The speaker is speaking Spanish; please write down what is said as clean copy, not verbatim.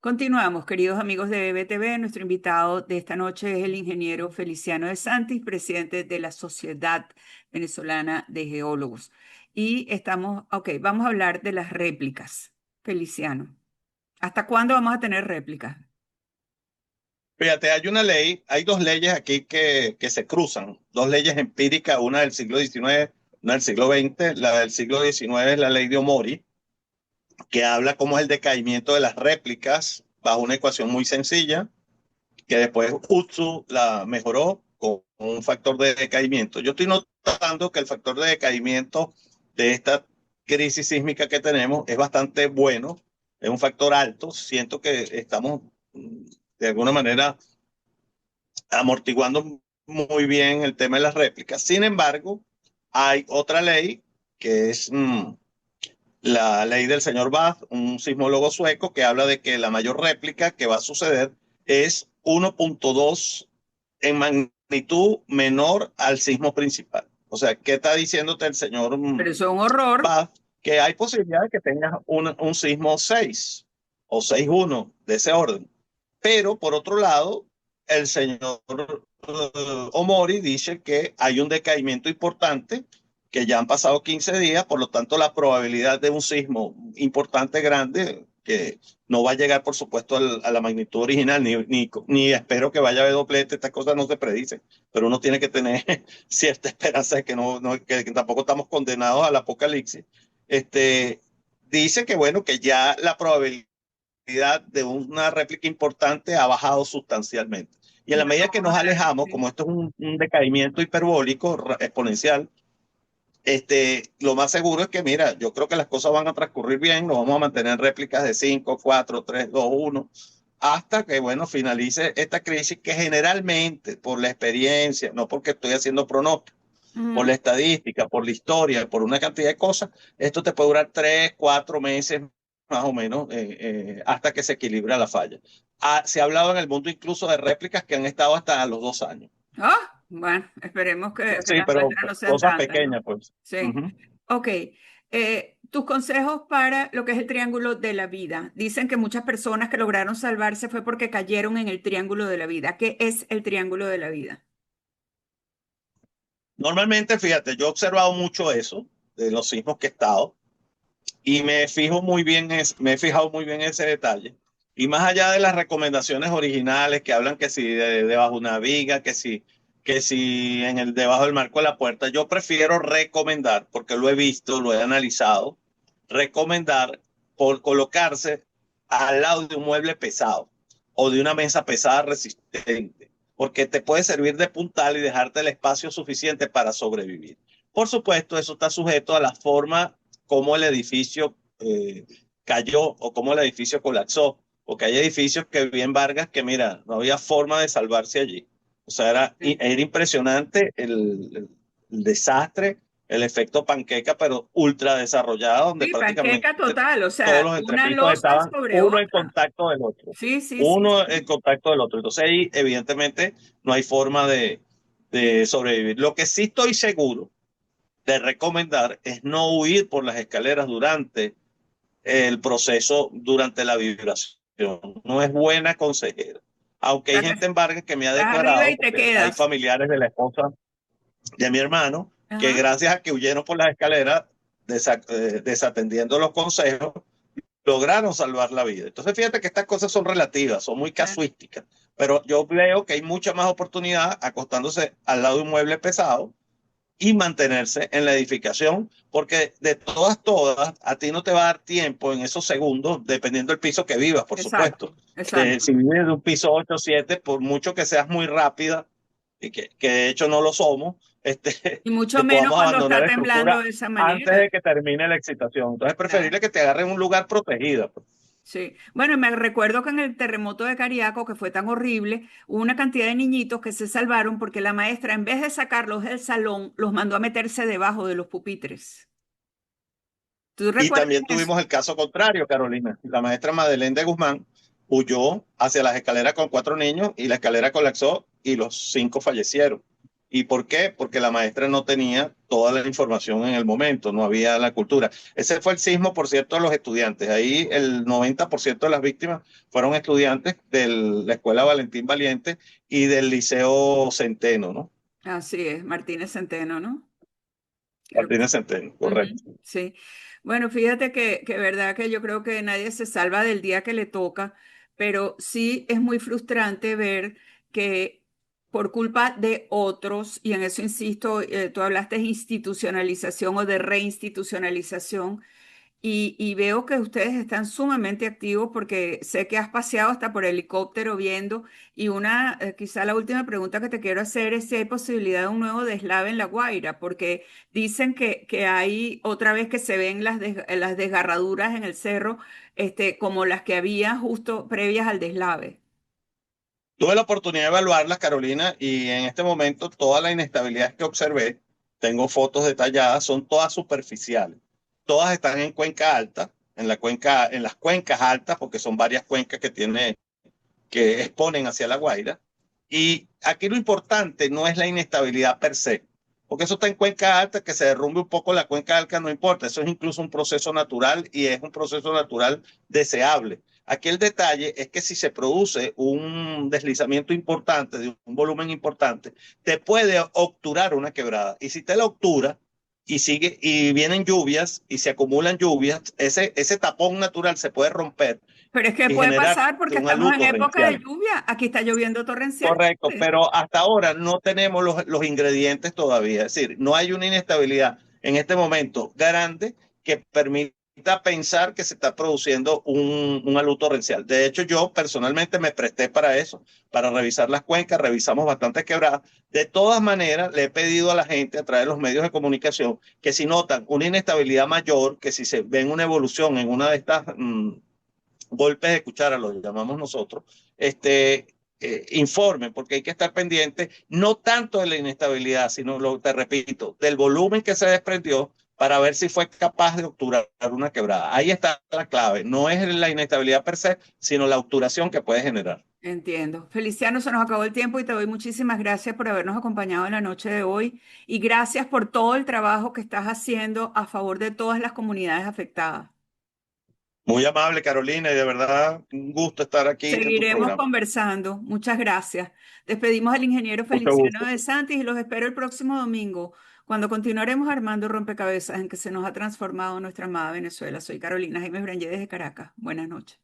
Continuamos, queridos amigos de BTV. Nuestro invitado de esta noche es el ingeniero Feliciano de Santis, presidente de la Sociedad Venezolana de Geólogos. Vamos a hablar de las réplicas. Feliciano, ¿hasta cuándo vamos a tener réplicas? Fíjate, hay dos leyes aquí que se cruzan, dos leyes empíricas, una del siglo XIX, una del siglo XX. La del siglo XIX es la ley de Omori, que habla cómo es el decaimiento de las réplicas bajo una ecuación muy sencilla, que después Utsu la mejoró con un factor de decaimiento. Yo estoy notando que el factor de decaimiento de esta crisis sísmica que tenemos es bastante bueno, es un factor alto. Siento que estamos de alguna manera amortiguando muy bien el tema de las réplicas. Sin embargo, hay otra ley que es la ley del señor Bath, un sismólogo sueco, que habla de que la mayor réplica que va a suceder es 1.2 en magnitud menor al sismo principal. O sea, ¿qué está diciéndote el señor Pero eso es un horror. Bath? Que hay posibilidad de que tengas un sismo 6 o 6.1 de ese orden. Pero por otro lado, el señor Omori dice que hay un decaimiento importante, que ya han pasado 15 días, por lo tanto la probabilidad de un sismo importante, grande, que no va a llegar por supuesto a la magnitud original, ni espero que vaya a haber doblete, estas cosas no se predicen, pero uno tiene que tener cierta esperanza de que tampoco estamos condenados al apocalipsis. Dice que bueno, que ya la probabilidad de una réplica importante ha bajado sustancialmente. Y en la medida que nos alejamos, como esto es un decaimiento hiperbólico, exponencial, lo más seguro es que, mira, yo creo que las cosas van a transcurrir bien, nos vamos a mantener en réplicas de 5, 4, 3, 2, 1, hasta que, bueno, finalice esta crisis que generalmente, por la experiencia, no porque estoy haciendo pronósticos, por la estadística, por la historia, por una cantidad de cosas, esto te puede durar 3, 4 meses más o menos hasta que se equilibra la falla. Se ha hablado en el mundo incluso de réplicas que han estado hasta los 2 años. Bueno, esperemos que Sí, las pero nuestras no sean cosas tantas, ¿no? pequeñas, pues. Sí. Ujú. Ok. Tus consejos para lo que es el triángulo de la vida. Dicen que muchas personas que lograron salvarse fue porque cayeron en el triángulo de la vida. ¿Qué es el triángulo de la vida? Normalmente, fíjate, yo he observado mucho eso de los sismos que he estado y me he fijado muy bien en ese detalle. Y más allá de las recomendaciones originales que hablan que si debajo de una viga, que si debajo del marco de la puerta, yo prefiero recomendar, porque lo he visto, lo he analizado, recomendar por colocarse al lado de un mueble pesado o de una mesa pesada resistente, porque te puede servir de puntal y dejarte el espacio suficiente para sobrevivir. Por supuesto, eso está sujeto a la forma cómo el edificio cayó o cómo el edificio colapsó, porque hay edificios que vi en Vargas que, mira, no había forma de salvarse allí. O sea, Sí. era impresionante el desastre, el efecto panqueca, pero ultra desarrollado, donde Sí, panqueca prácticamente total, o todos sea, los una entrepisos losa estaban sobre uno en otra. contacto del otro. Sí, sí, sí, Uno sí. en contacto del otro. Entonces ahí, evidentemente, no hay forma de sobrevivir. Lo que sí estoy seguro de recomendar es no huir por las escaleras durante el proceso, durante la vibración. No es buena consejera. Aunque O hay sea, que gente en Vargas que me ha estás arriba declarado, y te porque hay quedas. familiares de la esposa de mi hermano, que Ajá. gracias a que huyeron por las escaleras, desatendiendo los consejos, lograron salvar la vida. Entonces, fíjate que estas cosas son relativas, son muy Ah, casuísticas, pero yo veo que hay mucha más oportunidad acostándose al lado de un mueble pesado y mantenerse en la edificación, porque de todas, a ti no te va a dar tiempo en esos segundos, dependiendo del piso que vivas, por exacto, supuesto. exacto. Si vives de un piso 8 o 7, por mucho que seas muy rápida, y que de hecho no lo somos, Y mucho te menos podamos cuando abandonar está la temblando estructura de esa antes manera. de que termine la excitación. Entonces es Claro. preferible que te agarren en un lugar protegido. Pues. Sí. Bueno, me recuerdo que en el terremoto de Cariaco, que fue tan horrible, hubo una cantidad de niñitos que se salvaron porque la maestra, en vez de sacarlos del salón, los mandó a meterse debajo de los pupitres. ¿Tú Y recuerdas también eso? tuvimos el caso contrario, Carolina. La maestra Madeleine de Guzmán huyó hacia las escaleras con 4 niños y la escalera colapsó y los 5 fallecieron. ¿Y por qué? Porque la maestra no tenía toda la información en el momento, no había la cultura. Ese fue el sismo, por cierto, de los estudiantes. Ahí el 90% de las víctimas fueron estudiantes de la Escuela Valentín Valiente y del Liceo Centeno, ¿no? Así es, Martínez Centeno, ¿no? Creo que Martínez Centeno, ujú, correcto. sí. Bueno, fíjate que verdad que yo creo que nadie se salva del día que le toca, pero sí es muy frustrante ver que por culpa de otros, y en eso insisto, tú hablaste de institucionalización o de reinstitucionalización, y veo que ustedes están sumamente activos porque sé que has paseado hasta por helicóptero viendo. Y quizá la última pregunta que te quiero hacer es si hay posibilidad de un nuevo deslave en La Guaira, porque dicen que hay otra vez que se ven las desgarraduras en el cerro, como las que había justo previas al deslave. Tuve la oportunidad de evaluarlas, Carolina, y en este momento toda la inestabilidad que observé, tengo fotos detalladas, son todas superficiales. Todas están en cuenca alta, en las cuencas altas, porque son varias cuencas que exponen hacia La Guaira. Y aquí lo importante no es la inestabilidad per se, porque eso está en cuenca alta, que se derrumbe un poco la cuenca alta no importa, eso es incluso un proceso natural y es un proceso natural deseable. Aquí el detalle es que si se produce un deslizamiento importante, de un volumen importante, te puede obturar una quebrada. Y si te la obtura y vienen lluvias y se acumulan lluvias, ese tapón natural se puede romper Pero es que y puede generar pasar porque un estamos alud en época de torrencial. lluvia. Aquí está lloviendo Correcto, torrencialmente. pero hasta ahora no tenemos los ingredientes todavía. Es decir, no hay una inestabilidad en este momento grande que permita pensar que se está produciendo un alud torrencial. De hecho, yo personalmente me presté para eso, para revisar las cuencas, revisamos bastantes quebradas. De todas maneras, le he pedido a la gente a través de los medios de comunicación que si notan una inestabilidad mayor, que si se ven una evolución en una de estas golpes de cuchara, lo llamamos nosotros, informen, porque hay que estar pendiente no tanto de la inestabilidad, sino, te repito, del volumen que se desprendió para ver si fue capaz de obturar una quebrada. Ahí está la clave. No es la inestabilidad per se, sino la obturación que puede generar. Entiendo. Feliciano, se nos acabó el tiempo y te doy muchísimas gracias por habernos acompañado en la noche de hoy y gracias por todo el trabajo que estás haciendo a favor de todas las comunidades afectadas. Muy amable, Carolina, y de verdad un gusto estar aquí en tu Seguiremos programa. conversando. Muchas gracias. Despedimos al ingeniero Mucho Feliciano gusto. de Santis y los espero el próximo domingo, cuando continuaremos armando rompecabezas en que se nos ha transformado nuestra amada Venezuela. Soy Carolina Jaime Brangé desde Caracas. Buenas noches.